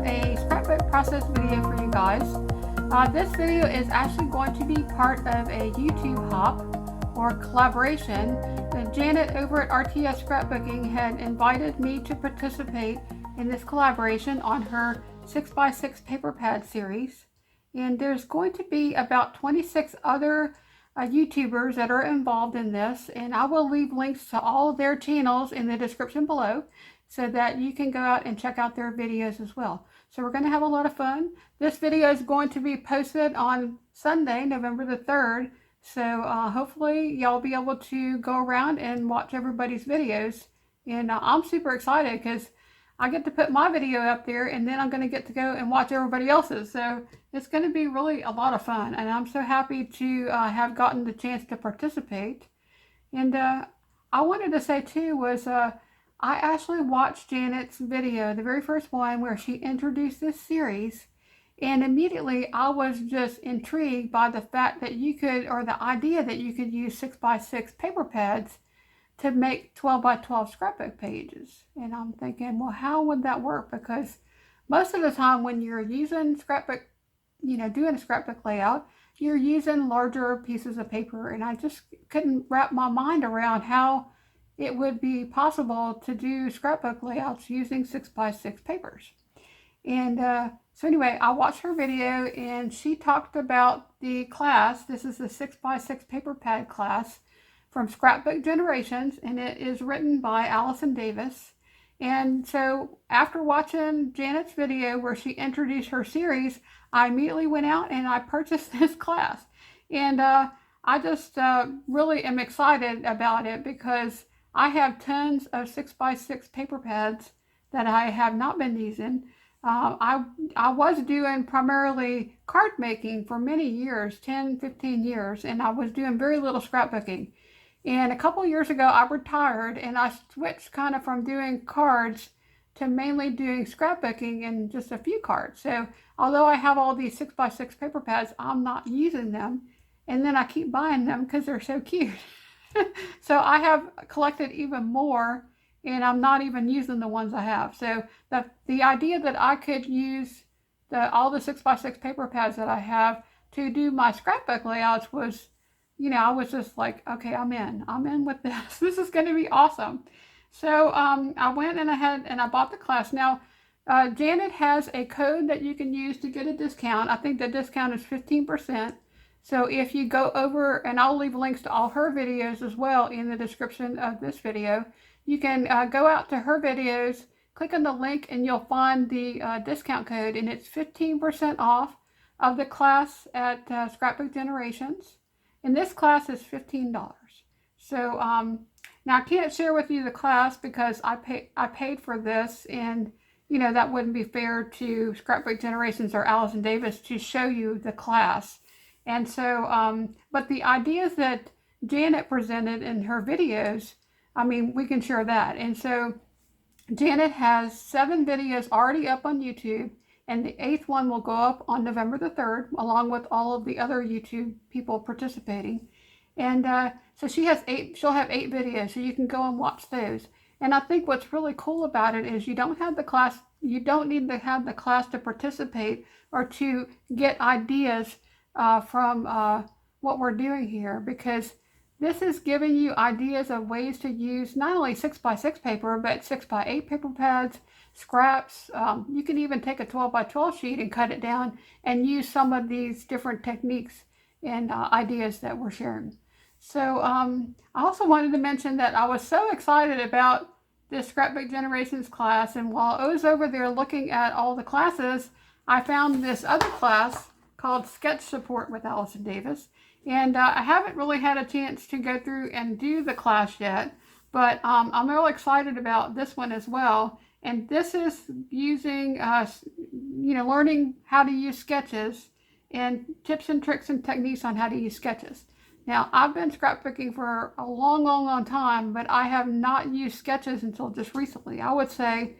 have a scrapbook process video for you guys. This video is actually going to be part of a YouTube hop or collaboration. Janet over at RTS Scrapbooking had invited me to participate in this collaboration on her 6x6 paper pad series. And there's going to be about 26 other YouTubers that are involved in this, and I will leave links to all of their channels in the description below so that you can go out and check out their videos as well. So we're going to have a lot of fun. This video is going to be posted on Sunday, November the 3rd. So hopefully y'all be able to go around and watch everybody's videos. And I'm super excited because I get to put my video up there, and then I'm going to get to go and watch everybody else's. So it's going to be really a lot of fun, and I'm so happy to have gotten the chance to participate. And I wanted to say too was I actually watched Janet's video, the very first one where she introduced this series, and immediately I was just intrigued by the fact that you could, or the idea that you could use 6x6 paper pads to make 12x12 scrapbook pages. And I'm thinking, well, how would that work? Because most of the time when you're using scrapbook, doing a scrapbook layout, you're using larger pieces of paper, and I just couldn't wrap my mind around how it would be possible to do scrapbook layouts using 6x6 papers. And so anyway, I watched her video, and she talked about the class. This is the 6x6 paper pad class from Scrapbook Generations, and it is written by Allison Davis. And so after watching Janet's video where she introduced her series, I immediately went out and I purchased this class. And I just really am excited about it because I have tons of 6x6 paper pads that I have not been using. I was doing primarily card making for many years, 10, 15 years, and I was doing very little scrapbooking. And a couple years ago, I retired, and I switched kind of from doing cards to mainly doing scrapbooking and just a few cards. So although I have all these 6x6 paper pads, I'm not using them. And then I keep buying them because they're so cute. So I have collected even more, and I'm not even using the ones I have. So the idea that I could use all the 6x6 paper pads that I have to do my scrapbook layouts was, I was just like, okay, I'm in with this. This is going to be awesome. So I went and I bought the class. Now, Janet has a code that you can use to get a discount. I think the discount is 15%. So if you go over, and I'll leave links to all her videos as well in the description of this video, you can go out to her videos, click on the link, and you'll find the discount code, and it's 15% off of the class at Scrapbook Generations. And this class is $15. So now I can't share with you the class because I paid for this, and that wouldn't be fair to Scrapbook Generations or Allison Davis to show you the class. And so, but the ideas that Janet presented in her videos, we can share that. And so Janet has 7 videos already up on YouTube, and the 8th one will go up on November the 3rd, along with all of the other YouTube people participating. And so she'll have 8 videos, so you can go and watch those. And I think what's really cool about it is you don't need to have the class to participate or to get ideas from what we're doing here, because this is giving you ideas of ways to use not only 6x6 paper, but 6x8 paper pads, scraps. You can even take a 12x12 sheet and cut it down and use some of these different techniques and ideas that we're sharing. So I also wanted to mention that I was so excited about this Scrapbook Generations class, and while I was over there looking at all the classes, I found this other class called Sketch Support with Allison Davis. And I haven't really had a chance to go through and do the class yet, but I'm really excited about this one as well. And this is using, learning how to use sketches and tips and tricks and techniques on how to use sketches. Now, I've been scrapbooking for a long, long, long time, but I have not used sketches until just recently. I would say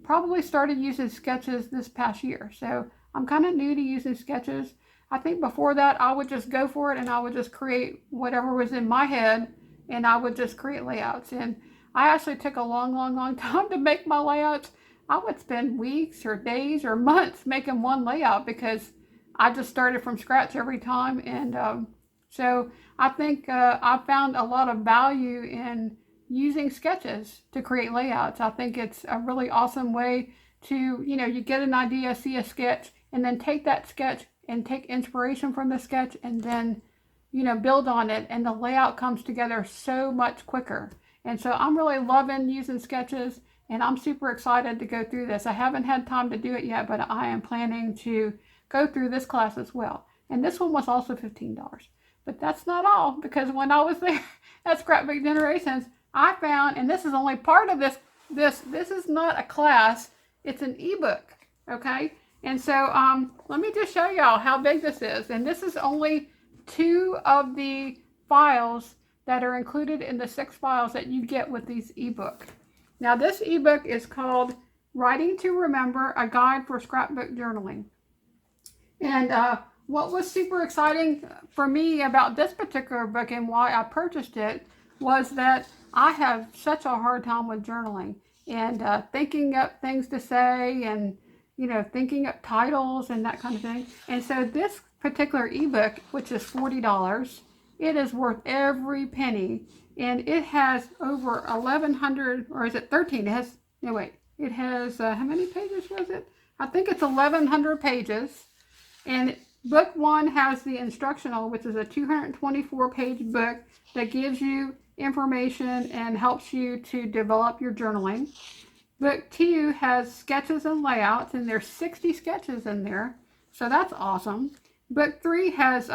probably started using sketches this past year. So I'm kind of new to using sketches. I think before that, I would just go for it and I would just create whatever was in my head, and I would just create layouts. And I actually took a long, long, long time to make my layouts. I would spend weeks or days or months making one layout because I just started from scratch every time. And so I think I found a lot of value in using sketches to create layouts. I think it's a really awesome way to, you get an idea, see a sketch, and then take that sketch and take inspiration from the sketch and then, build on it, and the layout comes together so much quicker. And so I'm really loving using sketches, and I'm super excited to go through this. I haven't had time to do it yet, but I am planning to go through this class as well. And this one was also $15. But that's not all, because when I was there at Scrapbook Generations, I found, and this is only part of this is not a class, it's an ebook, okay? And so let me just show y'all how big this is. And this is only 2 of the files that are included in the 6 files that you get with these ebook. Now this ebook is called Writing to Remember, a Guide for Scrapbook Journaling. And what was super exciting for me about this particular book and why I purchased it was that I have such a hard time with journaling and thinking up things to say and, thinking up titles and that kind of thing. And so this particular ebook, which is $40, it is worth every penny. And it has over 1,100, or is it 13? It has, no wait, it has, how many pages was it? I think it's 1,100 pages. And book 1 has the instructional, which is a 224-page book that gives you information and helps you to develop your journaling. Book 2 has sketches and layouts, and there's 60 sketches in there, so that's awesome. Book 3 has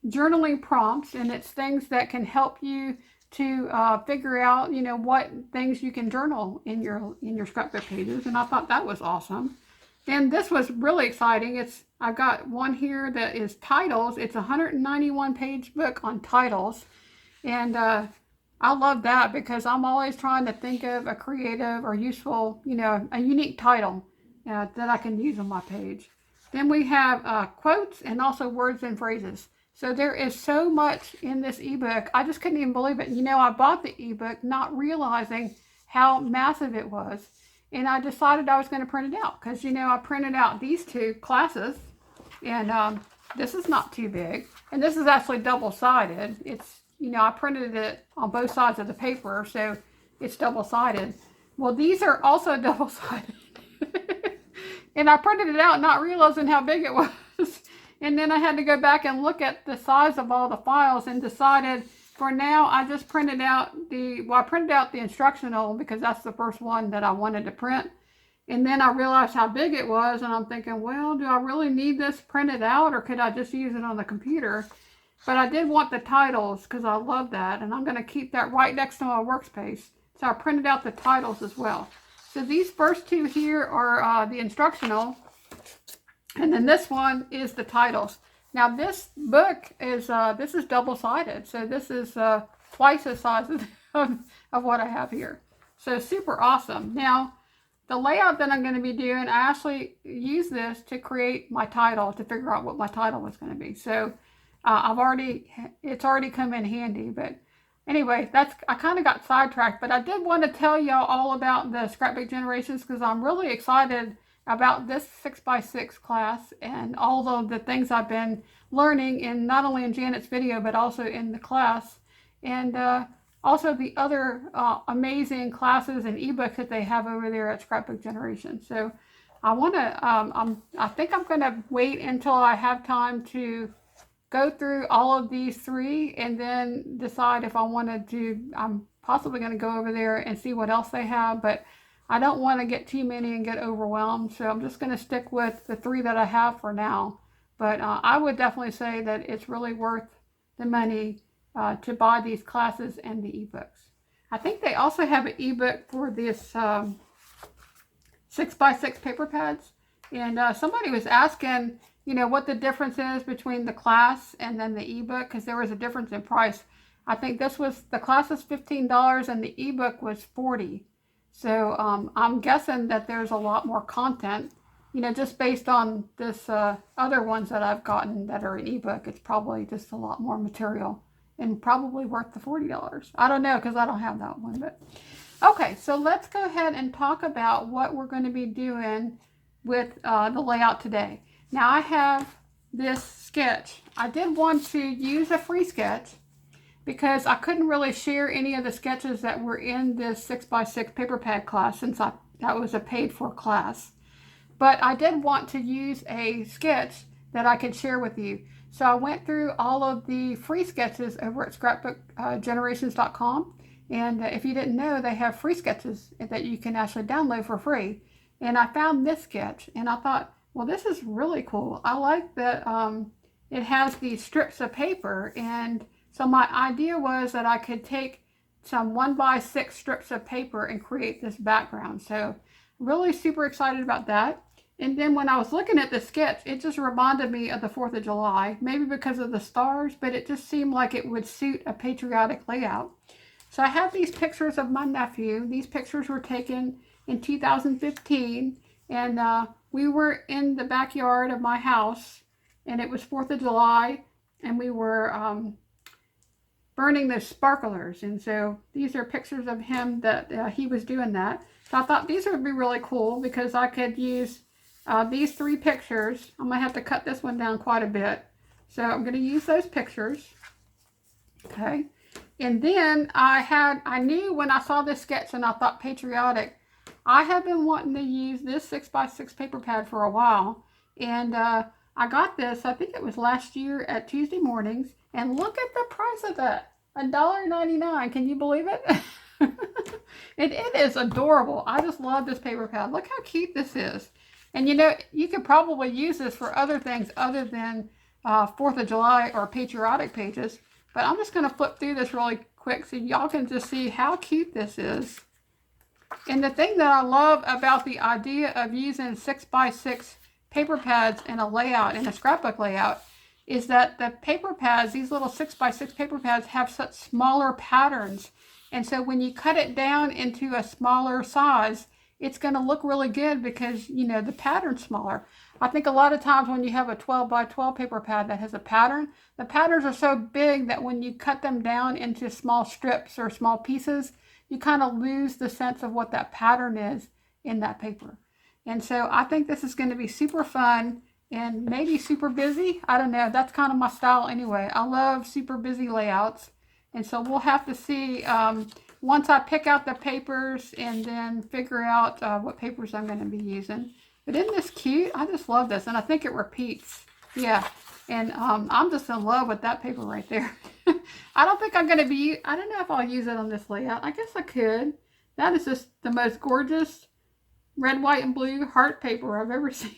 journaling prompts, and it's things that can help you to figure out, what things you can journal in your scrapbook pages, and I thought that was awesome. And this was really exciting. I've got one here that is titles. It's a 191-page book on titles, and I love that because I'm always trying to think of a creative or useful, a unique title that I can use on my page. Then we have quotes and also words and phrases. So there is so much in this ebook. I just couldn't even believe it. I bought the ebook not realizing how massive it was. And I decided I was going to print it out because, I printed out these 2 classes. And this is not too big. And this is actually double-sided. It's, I printed it on both sides of the paper, so it's double-sided. Well, these are also double-sided. And I printed it out not realizing how big it was. And then I had to go back and look at the size of all the files and decided for now I just printed out I printed out the instructional because that's the first one that I wanted to print. And then I realized how big it was, and I'm thinking, well, do I really need this printed out, or could I just use it on the computer? But I did want the titles because I love that, and I'm going to keep that right next to my workspace. So I printed out the titles as well. So these first 2 here are the instructional, and then this one is the titles. Now this book is this is double-sided, so this is twice the size of what I have here. So super awesome. Now the layout that I'm going to be doing, I actually use this to create my title, to figure out what my title was going to be. So it's already come in handy. But anyway, I kind of got sidetracked, but I did want to tell y'all all about the Scrapbook Generations because I'm really excited about this 6x6 class and all of the things I've been learning in not only in Janet's video but also in the class, and also the other amazing classes and ebooks that they have over there at Scrapbook Generation. So I think I'm going to wait until I have time to go through all of these 3 and then decide if I wanted to. I'm possibly going to go over there and see what else they have, but I don't want to get too many and get overwhelmed, so I'm just going to stick with the 3 that I have for now. But I would definitely say that it's really worth the money to buy these classes and the ebooks. I think they also have an ebook for this 6x6 paper pads, and somebody was asking, what the difference is between the class and then the ebook, because there was a difference in price. I think the class was $15 and the ebook was $40. So I'm guessing that there's a lot more content, just based on this other ones that I've gotten that are an ebook. It's probably just a lot more material and probably worth the $40. I don't know because I don't have that one. But Okay, so let's go ahead and talk about what we're going to be doing with the layout today. Now I have this sketch. I did want to use a free sketch because I couldn't really share any of the sketches that were in this 6x6 paper pad class since that was a paid for class. But I did want to use a sketch that I could share with you. So I went through all of the free sketches over at scrapbookgenerations.com. And if you didn't know, they have free sketches that you can actually download for free. And I found this sketch and I thought, well, this is really cool. I like that it has these strips of paper. And so my idea was that I could take some 1x6 strips of paper and create this background. So really super excited about that. And then when I was looking at the sketch, it just reminded me of the 4th of July, maybe because of the stars, but it just seemed like it would suit a patriotic layout. So I have these pictures of my nephew. These pictures were taken in 2015, and we were in the backyard of my house, and it was 4th of July, and we were burning those sparklers. And so these are pictures of him that he was doing that. So I thought these would be really cool because I could use these 3 pictures. I'm gonna have to cut this one down quite a bit. So I'm gonna use those pictures. Okay. And then I knew when I saw this sketch and I thought patriotic, I have been wanting to use this 6x6 paper pad for a while. And I got this, I think it was last year at Tuesday Mornings. And look at the price of that, $1.99. Can you believe it? It is adorable. I just love this paper pad. Look how cute this is. And you know, you could probably use this for other things other than 4th of July or patriotic pages. But I'm just going to flip through this really quick so y'all can just see how cute this is. And the thing that I love about the idea of using 6x6 paper pads in a layout, in a scrapbook layout, is that the paper pads, these little 6x6 paper pads, have such smaller patterns. And so when you cut it down into a smaller size, it's going to look really good because, you know, the pattern's smaller. I think a lot of times when you have a 12x12 paper pad that has a pattern, the patterns are so big that when you cut them down into small strips or small pieces, you kind of lose the sense of what that pattern is in that paper. And so I think this is going to be super fun and maybe super busy. I don't know. That's kind of my style anyway. I love super busy layouts. And so we'll have to see once I pick out the papers and then figure out what papers I'm going to be using. But isn't this cute? I just love this. And I think it repeats. Yeah. And I'm just in love with that paper right there. I don't think I'm going to be, I don't know if I'll use it on this layout. I guess I could. That is just the most gorgeous red, white, and blue heart paper I've ever seen.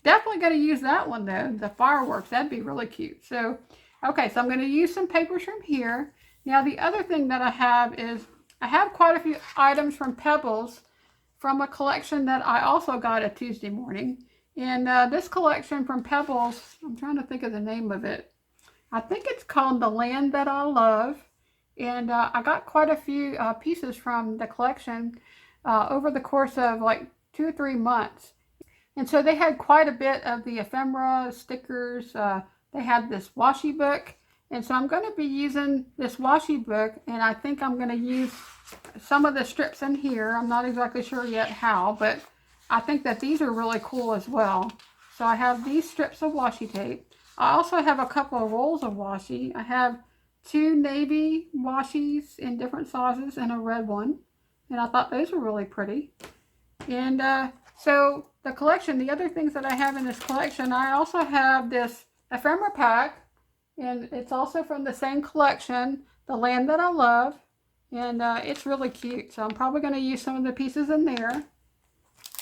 Definitely going to use that one though. The fireworks, that'd be really cute. So, okay, so I'm going to use some papers from here. Now the other thing that I have is, I have quite a few items from Pebbles from a collection that I also got at Tuesday Morning. And this collection from Pebbles, I'm trying to think of the name of it. I think it's called The Land That I Love. And I got quite a few pieces from the collection over the course of like 2 or 3 months. And so they had quite a bit of the ephemera, stickers. They had this washi book. And so I'm going to be using this washi book. And I think I'm going to use some of the strips in here. I'm not exactly sure yet how, but I think that these are really cool as well. So I have these strips of washi tape. I also have a couple of rolls of washi. I have 2 navy washis in different sizes and a red one. And I thought those were really pretty. And so the collection, the other things that I have in this collection, I also have this ephemera pack. And it's also from the same collection, The Land That I Love. And it's really cute. So I'm probably going to use some of the pieces in there.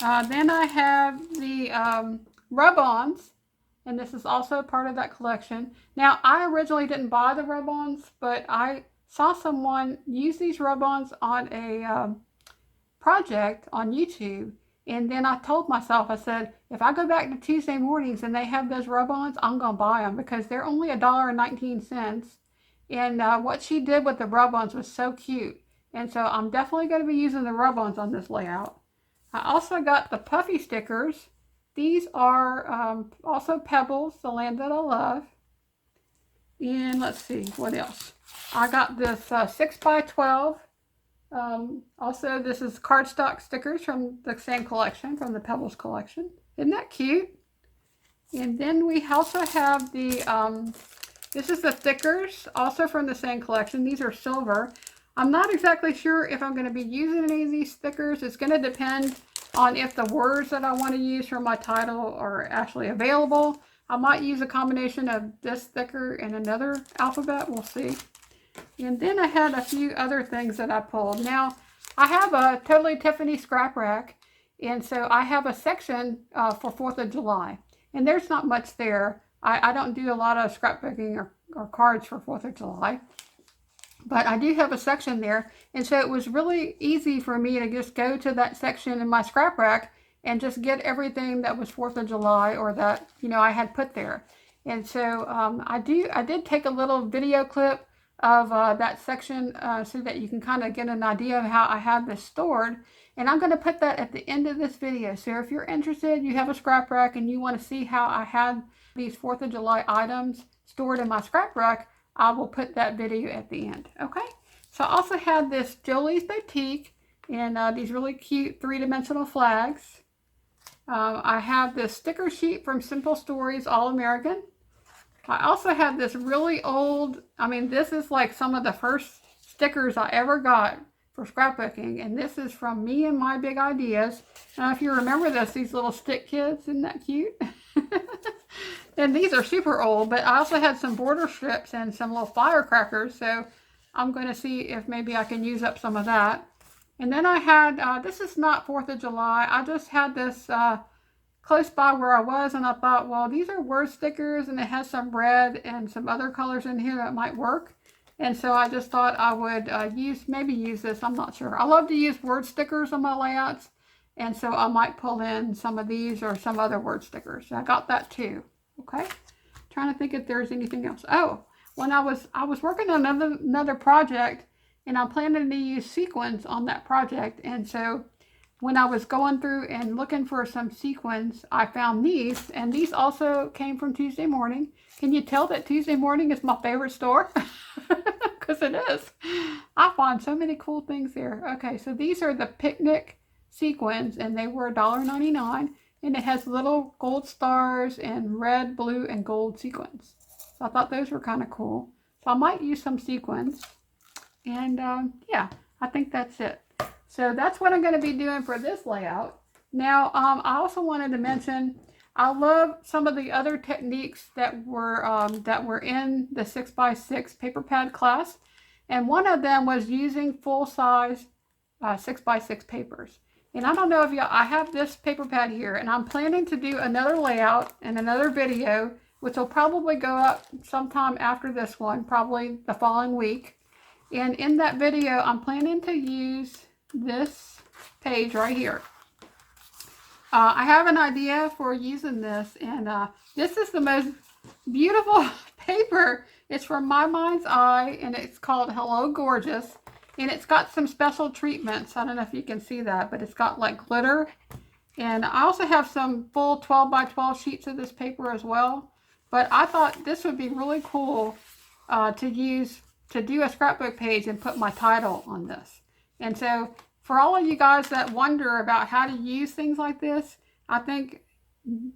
Then I have the rub-ons. And this is also part of that collection. Now, I originally didn't buy the rub-ons, but I saw someone use these rub-ons on a project on YouTube. And then I told myself, I said, if I go back to Tuesday Mornings and they have those rub-ons, I'm going to buy them because they're only $1.19. And what she did with the rub-ons was so cute. And so I'm definitely going to be using the rub-ons on this layout. I also got the puffy stickers. These are also Pebbles, The Land That I Love. And let's see, what else? I got this 6x12 Also, this is cardstock stickers from the same collection, from the Pebbles collection. Isn't that cute? And then we also have the, this is the stickers, also from the same collection. These are silver. I'm not exactly sure if I'm going to be using any of these stickers. It's going to depend on if the words that I want to use for my title are actually available. I might use a combination of this sticker and another alphabet. We'll see. And then I had a few other things that I pulled. Now, I have a Totally Tiffany scrap rack, and so I have a section for 4th of July. And there's not much there. I don't do a lot of scrapbooking or cards for 4th of July. But I do have a section there, and so it was really easy for me to just go to that section in my scrap rack and just get everything that was 4th of July or that, you know, I had put there. And so I did take a little video clip of that section so that you can kind of get an idea of how I have this stored. And I'm going to put that at the end of this video. So if you're interested, you have a scrap rack and you want to see how I had these 4th of July items stored in my scrap rack, I will put that video at the end. Okay, so I also had this Jolie's Boutique and these really cute 3-dimensional flags. I have this sticker sheet from Simple Stories All American. I also have this really old, I mean, this is like some of the first stickers I ever got for scrapbooking, and this is from Me and My Big Ideas. Now, if you remember this, these little stick kids, isn't that cute? And these are super old, but I also had some border strips and some little firecrackers, so I'm going to see if maybe I can use up some of that. And then I had, this is not 4th of July, I just had this close by where I was, and I thought, well, these are word stickers, and it has some red and some other colors in here that might work. And so I just thought I would maybe use this, I'm not sure. I love to use word stickers on my layouts, and so I might pull in some of these or some other word stickers. So I got that too. Okay, trying to think if there's anything else. Oh, when I was working on another project, and I'm planning to use sequins on that project, and so when I was going through and looking for some sequins, I found these, and these also came from Tuesday Morning. Can you tell that Tuesday Morning is my favorite store? Because it is. I find so many cool things there. Okay, so these are the picnic sequins, and they were $1.99. And it has little gold stars and red, blue, and gold sequins. So I thought those were kind of cool. So I might use some sequins. And yeah, I think that's it. So that's what I'm going to be doing for this layout. Now, I also wanted to mention, I love some of the other techniques that were in the 6x6 paper pad class. And one of them was using full-size 6x6 papers. And I don't know if I have this paper pad here, and I'm planning to do another layout and another video, which will probably go up sometime after this one, probably the following week. And in that video, I'm planning to use this page right here. I have an idea for using this, and this is the most beautiful paper. It's from My Mind's Eye, and it's called Hello Gorgeous. And it's got some special treatments. I don't know if you can see that, but it's got like glitter. And I also have some full 12x12 sheets of this paper as well. But I thought this would be really cool to use to do a scrapbook page and put my title on this. And so for all of you guys that wonder about how to use things like this, I think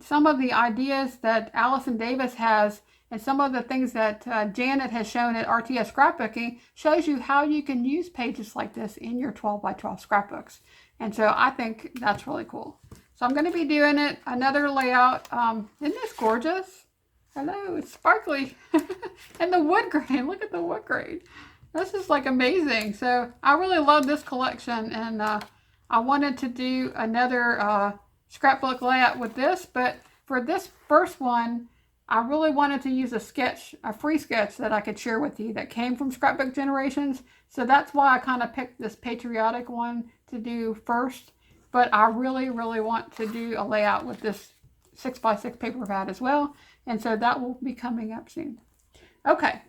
some of the ideas that Allison Davis has and some of the things that Janet has shown at RTS Scrapbooking shows you how you can use pages like this in your 12x12 scrapbooks. And so I think that's really cool. So I'm going to be doing it, another layout. Isn't this gorgeous? Hello, it's sparkly. And the wood grain, look at the wood grain. This is like amazing. So I really love this collection, and I wanted to do another scrapbook layout with this, but for this first one, I really wanted to use a free sketch that I could share with you that came from Scrapbook Generations. So that's why I kind of picked this patriotic one to do first. But I really, really want to do a layout with this 6x6 paper pad as well. And so that will be coming up soon. Okay.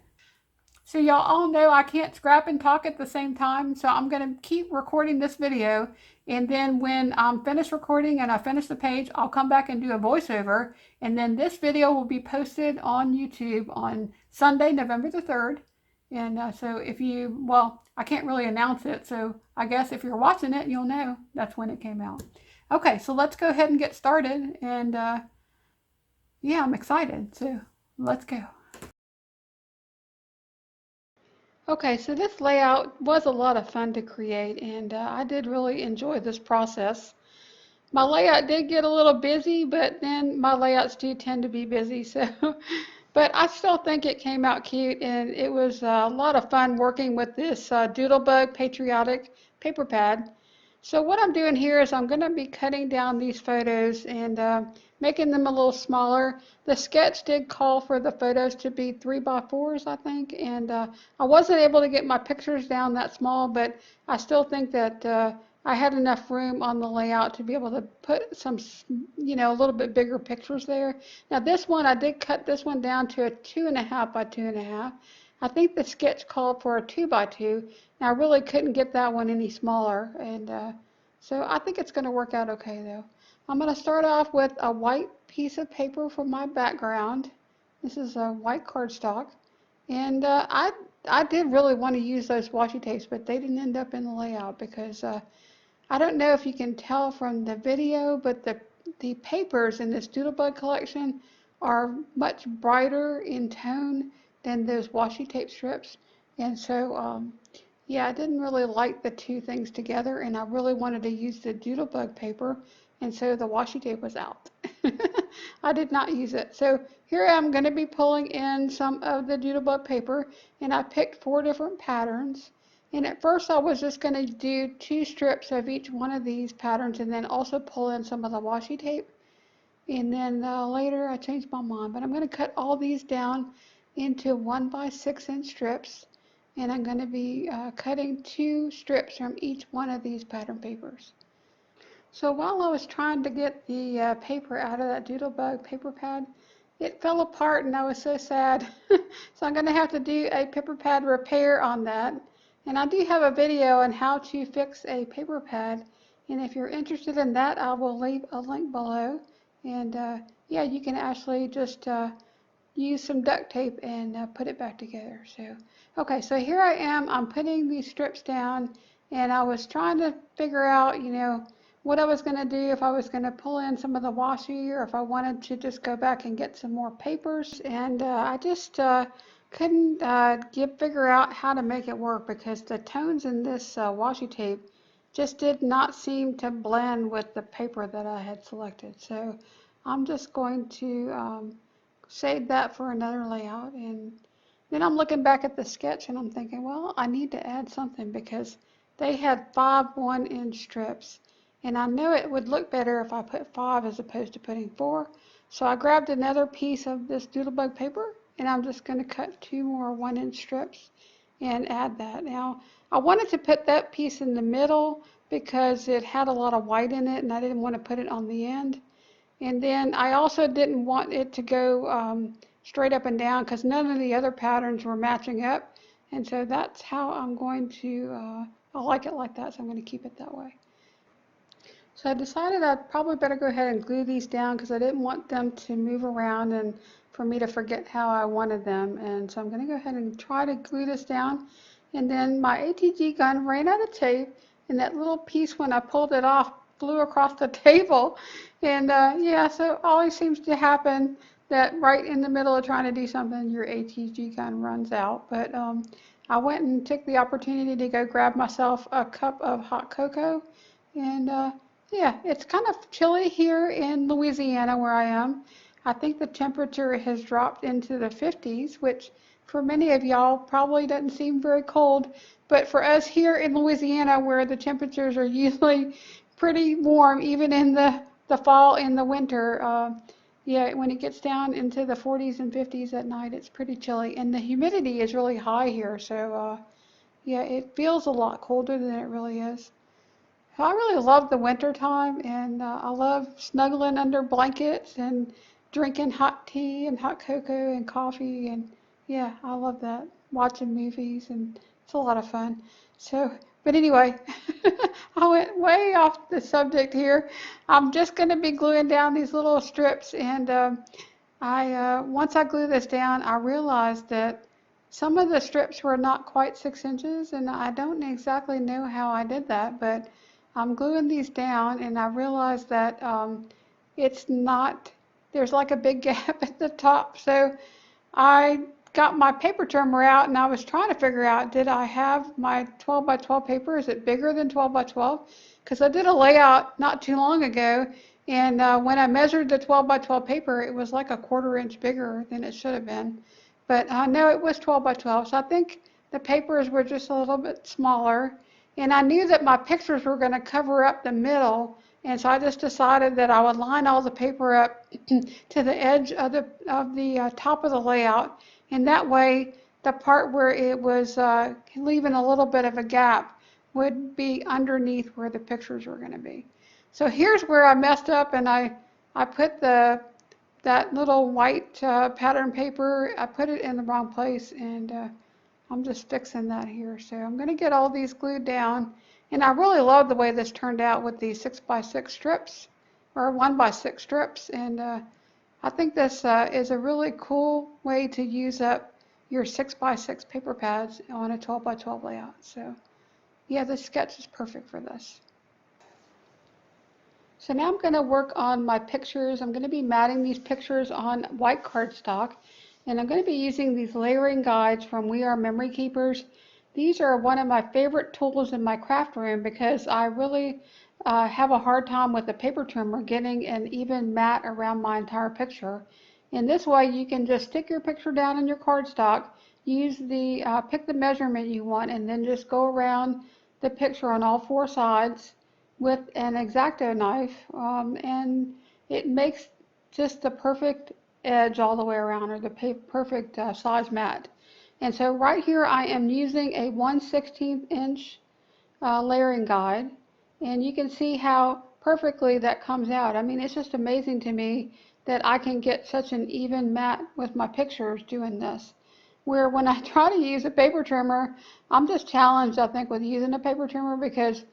So y'all all know I can't scrap and talk at the same time. So I'm going to keep recording this video. And then when I'm finished recording and I finish the page, I'll come back and do a voiceover. And then this video will be posted on YouTube on Sunday, November the 3rd. And so if you, well, I can't really announce it, so I guess if you're watching it, you'll know that's when it came out. Okay, so let's go ahead and get started. And yeah, I'm excited. So let's go. Okay, so this layout was a lot of fun to create, and I did really enjoy this process. My layout did get a little busy, but then my layouts do tend to be busy, so but I still think it came out cute, and it was a lot of fun working with this Doodlebug Patriotic paper pad. So what I'm doing here is I'm going to be cutting down these photos and making them a little smaller. The sketch did call for the photos to be 3x4s, I think, and I wasn't able to get my pictures down that small, but I still think that I had enough room on the layout to be able to put some, a little bit bigger pictures there. Now this one, I did cut this one down to a 2.5 by 2.5. I think the sketch called for a 2x2. Now I really couldn't get that one any smaller, and so I think it's going to work out okay though. I'm going to start off with a white piece of paper for my background. This is a white cardstock, and I did really want to use those washi tapes, but they didn't end up in the layout because I don't know if you can tell from the video, but the papers in this Doodlebug collection are much brighter in tone than those washi tape strips. And so, yeah, I didn't really like the two things together, and I really wanted to use the Doodlebug paper, and so the washi tape was out. I did not use it. So here I'm going to be pulling in some of the Doodlebug paper, and I picked 4 different patterns. And at first I was just going to do 2 strips of each one of these patterns and then also pull in some of the washi tape. And then later I changed my mind, but I'm going to cut all these down into 1 by 6 inch strips. And I'm going to be cutting 2 strips from each one of these pattern papers. So while I was trying to get the paper out of that Doodlebug paper pad, it fell apart and I was so sad. So I'm going to have to do a paper pad repair on that. And I do have a video on how to fix a paper pad. And if you're interested in that, I will leave a link below. And yeah, you can actually just use some duct tape and put it back together. So, okay, so here I am. I'm putting these strips down, and I was trying to figure out, what I was going to do, if I was going to pull in some of the washi or if I wanted to just go back and get some more papers. And I just couldn't figure out how to make it work because the tones in this washi tape just did not seem to blend with the paper that I had selected. So I'm just going to save that for another layout. And then I'm looking back at the sketch and I'm thinking, well, I need to add something because they had 5 1-inch strips. And I know it would look better if I put 5 as opposed to putting 4. So I grabbed another piece of this Doodlebug paper and I'm just going to cut 2 more 1-inch strips and add that. Now, I wanted to put that piece in the middle because it had a lot of white in it and I didn't want to put it on the end. And then I also didn't want it to go straight up and down because none of the other patterns were matching up. And so that's how I'm going to, I like it like that, so I'm going to keep it that way. So I decided I'd probably better go ahead and glue these down because I didn't want them to move around and for me to forget how I wanted them. And so I'm going to go ahead and try to glue this down. And then my ATG gun ran out of tape, and that little piece, when I pulled it off, flew across the table. And yeah, so it always seems to happen that right in the middle of trying to do something, your ATG gun runs out. But I went and took the opportunity to go grab myself a cup of hot cocoa. And yeah, it's kind of chilly here in Louisiana where I am. I think the temperature has dropped into the 50s, which for many of y'all probably doesn't seem very cold. But for us here in Louisiana, where the temperatures are usually pretty warm, even in the fall and the winter, yeah, when it gets down into the 40s and 50s at night, it's pretty chilly. And the humidity is really high here, so yeah, it feels a lot colder than it really is. I really love the winter time, and I love snuggling under blankets and drinking hot tea and hot cocoa and coffee, and yeah, I love that. Watching movies, and it's a lot of fun. So, but anyway, I went way off the subject here. I'm just going to be gluing down these little strips, and I once I glue this down, I realized that Some of the strips were not quite 6 inches, and I don't exactly know how I did that, but I'm gluing these down, and I realized that it's not, there's like a big gap at the top. So I got my paper trimmer out, and I was trying to figure out, did I have my 12 by 12 paper? Is it bigger than 12 by 12? Because I did a layout not too long ago, and when I measured the 12 by 12 paper, it was like a 1/4 inch bigger than it should have been. But no, it was 12 by 12, so I think the papers were just a little bit smaller. And I knew that my pictures were going to cover up the middle, and so I just decided that I would line all the paper up to the edge of the top of the layout, and that way the part where it was leaving a little bit of a gap would be underneath where the pictures were going to be. So here's where I messed up, and I put that little white pattern paper, I put it in the wrong place, and I'm just fixing that here. So I'm going to get all these glued down, and I really love the way this turned out with these 6 by 6 strips, or 1 by 6 strips, and I think this is a really cool way to use up your 6 by 6 paper pads on a 12 by 12 layout. So yeah, this sketch is perfect for this. So now I'm going to work on my pictures. I'm going to be matting these pictures on white cardstock, and I'm going to be using these layering guides from We Are Memory Keepers. These are one of my favorite tools in my craft room because I really have a hard time with the paper trimmer getting an even mat around my entire picture. And this way you can just stick your picture down in your cardstock, use the pick the measurement you want, and then just go around the picture on all 4 sides with an X-Acto knife, and it makes just the perfect edge all the way around, or the perfect size mat. And so right here I am using a 1/16 inch layering guide, and you can see how perfectly that comes out. I mean, it's just amazing to me that I can get such an even mat with my pictures doing this. Where when I try to use a paper trimmer, I'm just challenged, I think, with using a paper trimmer, because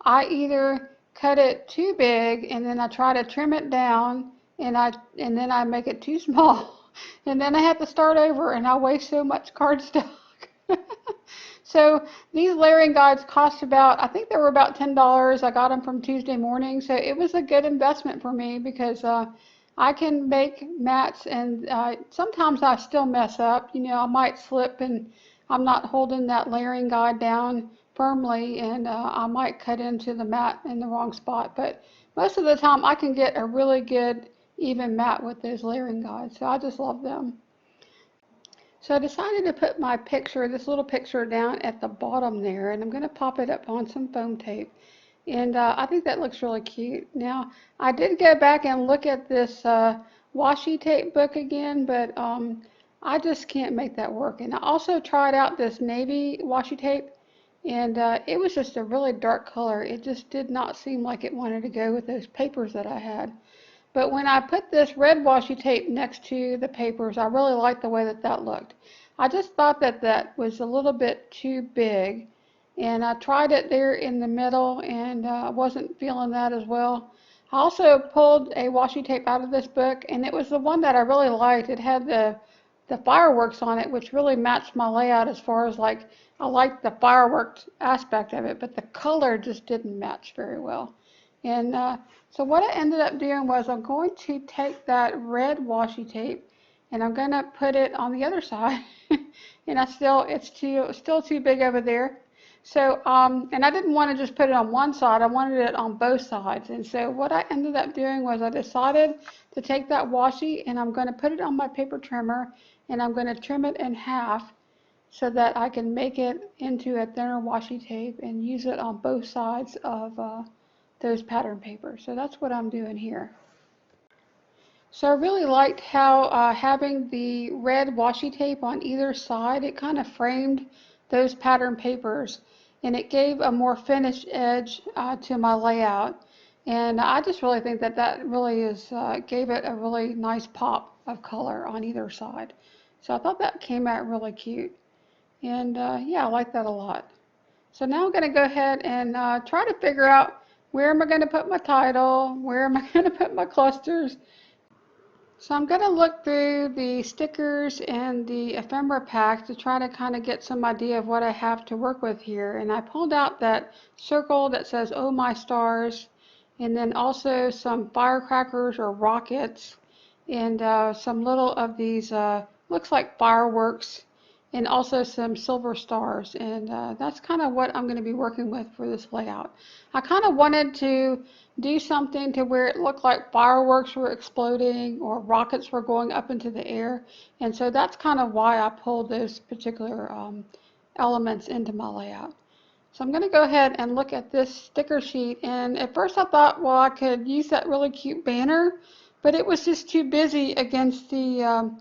I either cut it too big and then I try to trim it down, and then I make it too small and then I have to start over, and I waste so much cardstock. So these layering guides cost about, I think they were about $10. I got them from Tuesday Morning, so it was a good investment for me because I can make mats, and sometimes I still mess up. You know, I might slip and I'm not holding that layering guide down firmly, and I might cut into the mat in the wrong spot. But most of the time I can get a really good even mat with those layering guides, so I just love them. So I decided to put my picture, this little picture, down at the bottom there, and I'm going to pop it up on some foam tape. And I think that looks really cute. Now, I did go back and look at this washi tape book again, but I just can't make that work. And I also tried out this navy washi tape, and it was just a really dark color. It just did not seem like it wanted to go with those papers that I had. But when I put this red washi tape next to the papers, I really liked the way that that looked. I just thought that that was a little bit too big, and I tried it there in the middle, and I wasn't feeling that as well. I also pulled a washi tape out of this book, and it was the one that I really liked. It had the fireworks on it, which really matched my layout as far as, like, I liked the fireworks aspect of it, but the color just didn't match very well. And so what I ended up doing was I'm going to take that red washi tape and I'm going to put it on the other side. And it's still too big over there. So, and I didn't want to just put it on one side, I wanted it on both sides. And so what I ended up doing was I decided to take that washi and I'm going to put it on my paper trimmer, and I'm going to trim it in half so that I can make it into a thinner washi tape and use it on both sides of those pattern papers. So that's what I'm doing here. So I really liked how having the red washi tape on either side, it kind of framed those pattern papers, and it gave a more finished edge to my layout. And I just really think that that really gave it a really nice pop of color on either side. So I thought that came out really cute. And yeah, I like that a lot. So now I'm going to go ahead and try to figure out, where am I going to put my title? Where am I going to put my clusters? So I'm going to look through the stickers and the ephemera pack to try to kind of get some idea of what I have to work with here. And I pulled out that circle that says "Oh My Stars," and then also some firecrackers or rockets, and some little of these looks like fireworks, and also some silver stars. And that's kind of what I'm going to be working with for this layout. I kind of wanted to do something to where it looked like fireworks were exploding or rockets were going up into the air. And so that's kind of why I pulled those particular elements into my layout. So I'm going to go ahead and look at this sticker sheet. And at first I thought, well, I could use that really cute banner, but it was just too busy against the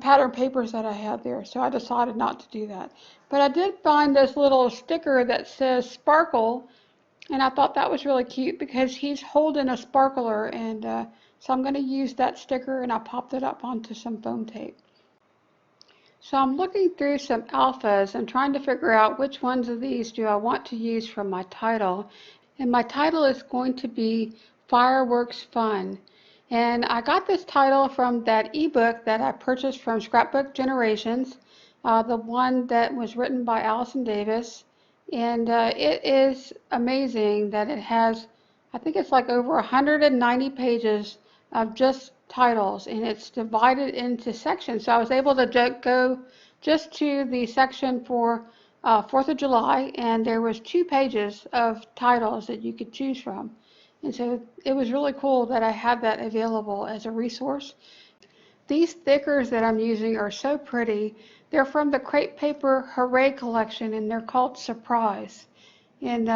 pattern papers that I had there. So I decided not to do that. But I did find this little sticker that says Sparkle. And I thought that was really cute because he's holding a sparkler, and so I'm going to use that sticker, and I popped it up onto some foam tape. So I'm looking through some alphas and trying to figure out which ones of these do I want to use for my title. And my title is going to be Fireworks Fun. And I got this title from that ebook that I purchased from Scrapbook Generations, the one that was written by Allison Davis. And it is amazing that it has, I think it's like over 190 pages of just titles, and it's divided into sections. So I was able to go just to the section for 4th of July, and there was 2 pages of titles that you could choose from. And so it was really cool that I had that available as a resource. These stickers that I'm using are so pretty. They're from the Crepe Paper Hooray collection, and they're called Surprise. And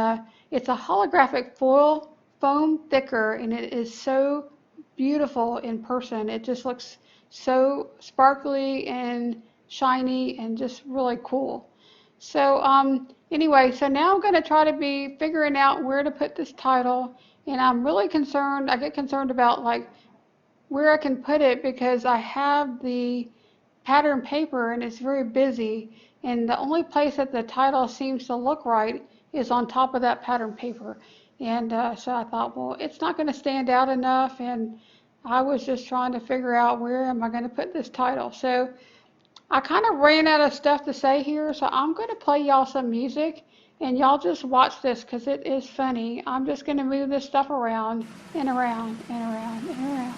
it's a holographic foil foam thicker, and it is so beautiful in person. It just looks so sparkly and shiny and just really cool. So anyway, so now I'm going to try to be figuring out where to put this title, and I'm really concerned. I get concerned about like where I can put it because I have the pattern paper and it's very busy, and the only place that the title seems to look right is on top of that pattern paper. And so I thought, well, it's not going to stand out enough, and I was just trying to figure out where am I going to put this title. So I kind of ran out of stuff to say here, so I'm going to play y'all some music, and y'all just watch this because it is funny. I'm just going to move this stuff around and around and around and around.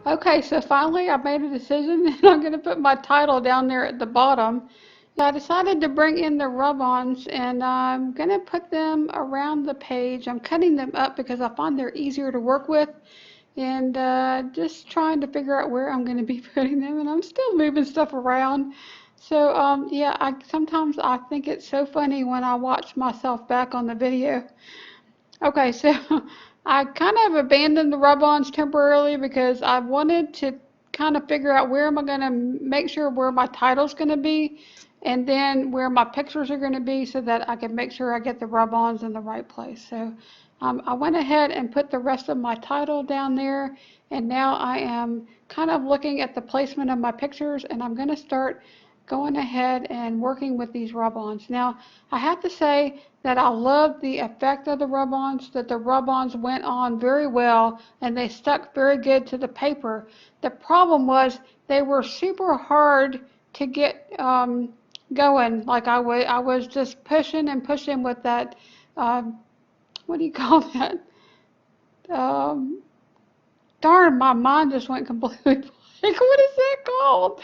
Okay, so finally I made a decision and I'm going to put my title down there at the bottom. I decided to bring in the rub-ons, and I'm going to put them around the page. I'm cutting them up because I find they're easier to work with, and just trying to figure out where I'm going to be putting them, and I'm still moving stuff around. So yeah, sometimes I think it's so funny when I watch myself back on the video. Okay, so I kind of abandoned the rub-ons temporarily because I wanted to kind of figure out where am I going to make sure where my title's going to be, and then where my pictures are going to be so that I can make sure I get the rub-ons in the right place. So I went ahead and put the rest of my title down there, and now I am kind of looking at the placement of my pictures, and I'm going to start going ahead and working with these rub-ons. Now, I have to say that I love the effect of the rub-ons, that the rub-ons went on very well and they stuck very good to the paper. The problem was they were super hard to get going. Like I was just pushing and pushing with that, um, what do you call that? Um, darn, my mind just went completely blank. What is that called?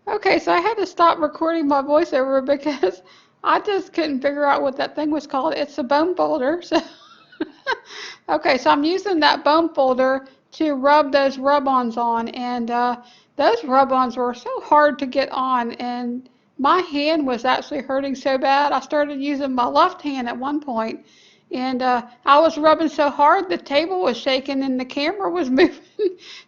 Okay, so I had to stop recording my voiceover because I just couldn't figure out what that thing was called. It's a bone folder. So okay, so I'm using that bone folder to rub those rub-ons on, and those rub-ons were so hard to get on, and my hand was actually hurting so bad. I started using my left hand at one point, and I was rubbing so hard the table was shaking and the camera was moving.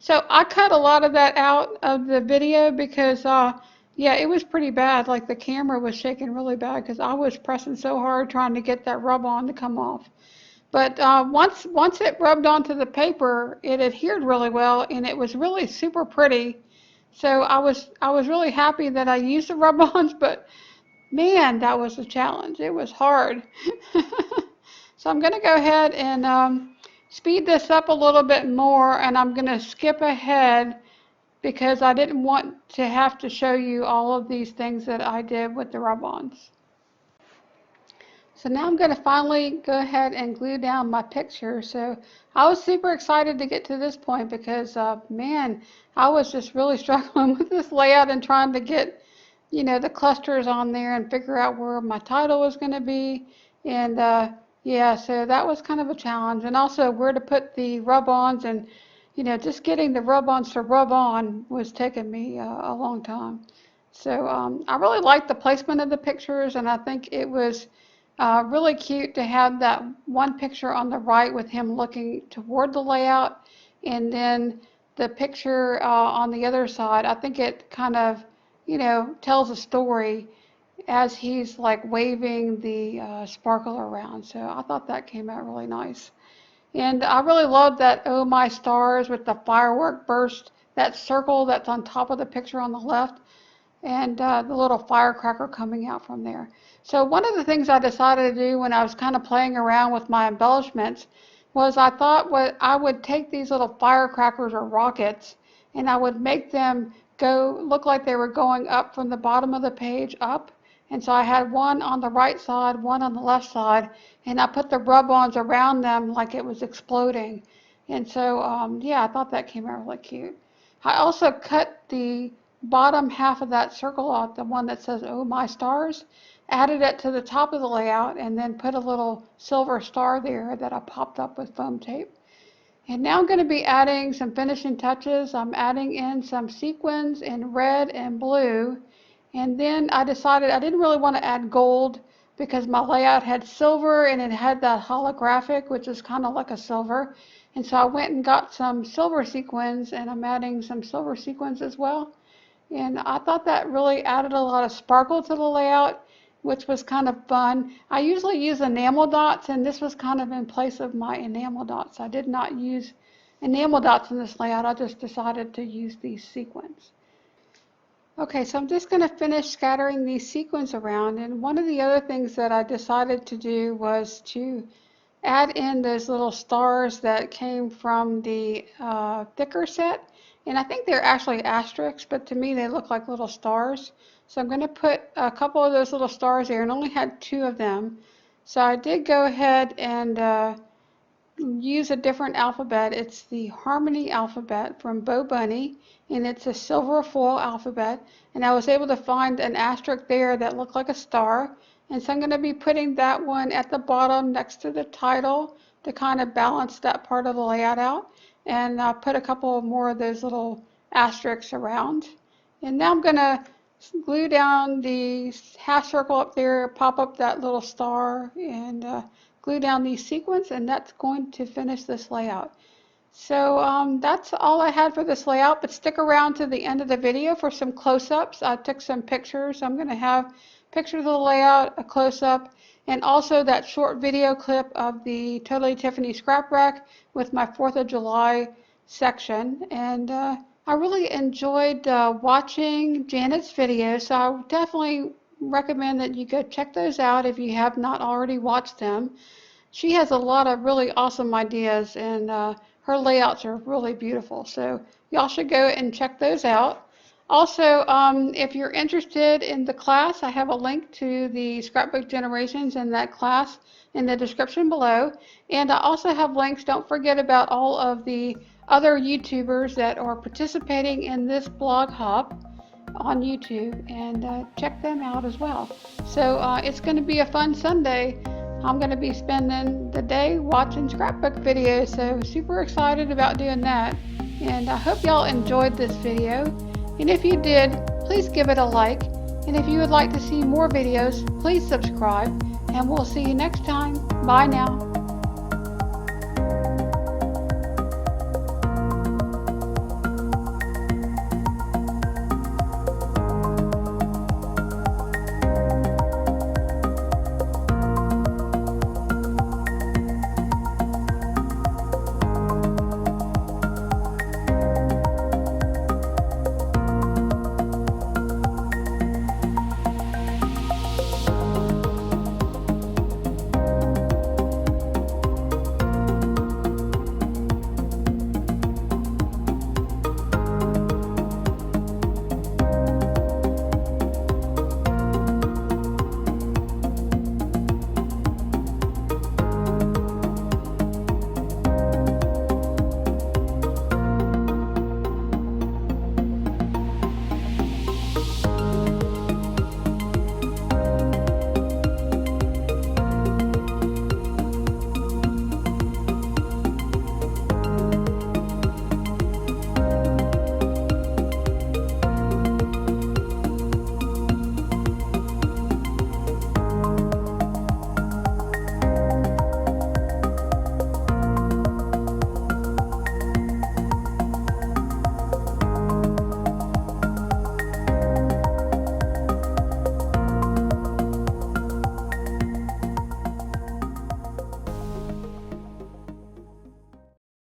So I cut a lot of that out of the video because yeah, it was pretty bad. Like the camera was shaking really bad because I was pressing so hard trying to get that rub-on to come off. But once it rubbed onto the paper, it adhered really well, and it was really super pretty. So I was really happy that I used the rub-ons, but man, that was a challenge. It was hard. So I'm going to go ahead and speed this up a little bit more, and I'm going to skip ahead because I didn't want to have to show you all of these things that I did with the rub-ons. So now I'm going to finally go ahead and glue down my picture. So I was super excited to get to this point because, man, I was just really struggling with this layout and trying to get, the clusters on there and figure out where my title was going to be. And yeah, so that was kind of a challenge. And also where to put the rub-ons and, just getting the rub-ons to rub on was taking me a long time. So I really liked the placement of the pictures, and I think it was really cute to have that one picture on the right with him looking toward the layout, and then the picture on the other side. I think it kind of, tells a story as he's like waving the sparkle around. So I thought that came out really nice. And I really love that Oh My Stars with the firework burst, that circle that's on top of the picture on the left, and the little firecracker coming out from there. So one of the things I decided to do when I was kind of playing around with my embellishments was I thought what I would take these little firecrackers or rockets and I would make them go look like they were going up from the bottom of the page up. And so I had one on the right side, one on the left side, and I put the rub-ons around them like it was exploding. And so, yeah, I thought that came out really cute. I also cut the bottom half of that circle out, the one that says Oh My Stars, added it to the top of the layout, and then put a little silver star there that I popped up with foam tape. And now I'm going to be adding some finishing touches. I'm adding in some sequins in red and blue. And then I decided I didn't really want to add gold because my layout had silver and it had that holographic, which is kind of like a silver. And so I went and got some silver sequins, and I'm adding some silver sequins as well. And I thought that really added a lot of sparkle to the layout, which was kind of fun. I usually use enamel dots, and this was kind of in place of my enamel dots. I did not use enamel dots in this layout. I just decided to use these sequins. Okay, so I'm just going to finish scattering these sequins around, and one of the other things that I decided to do was to add in those little stars that came from the thicker set. And I think they're actually asterisks, but to me they look like little stars. So I'm going to put a couple of those little stars there, and only had two of them. So I did go ahead and use a different alphabet. It's the Harmony alphabet from Bo Bunny, and it's a silver foil alphabet. And I was able to find an asterisk there that looked like a star. And so I'm going to be putting that one at the bottom next to the title to kind of balance that part of the layout out. And I'll put a couple more of those little asterisks around. And now I'm going to glue down the half circle up there, pop up that little star, and glue down these sequins, and that's going to finish this layout. So that's all I had for this layout, but stick around to the end of the video for some close-ups. I took some pictures. I'm going to have pictures of the layout, a close-up, and also that short video clip of the Totally Tiffany scrap rack with my 4th of July section. And I really enjoyed watching Janet's videos, so I would definitely recommend that you go check those out if you have not already watched them. She has a lot of really awesome ideas, and her layouts are really beautiful. So y'all should go and check those out. Also, if you're interested in the class, I have a link to the Scrapbook Generations in that class in the description below. And I also have links, don't forget about all of the other YouTubers that are participating in this blog hop on YouTube, and check them out as well. So it's going to be a fun Sunday. I'm going to be spending the day watching scrapbook videos, so super excited about doing that. And I hope y'all enjoyed this video. And if you did, please give it a like. And if you would like to see more videos, please subscribe. And we'll see you next time. Bye now.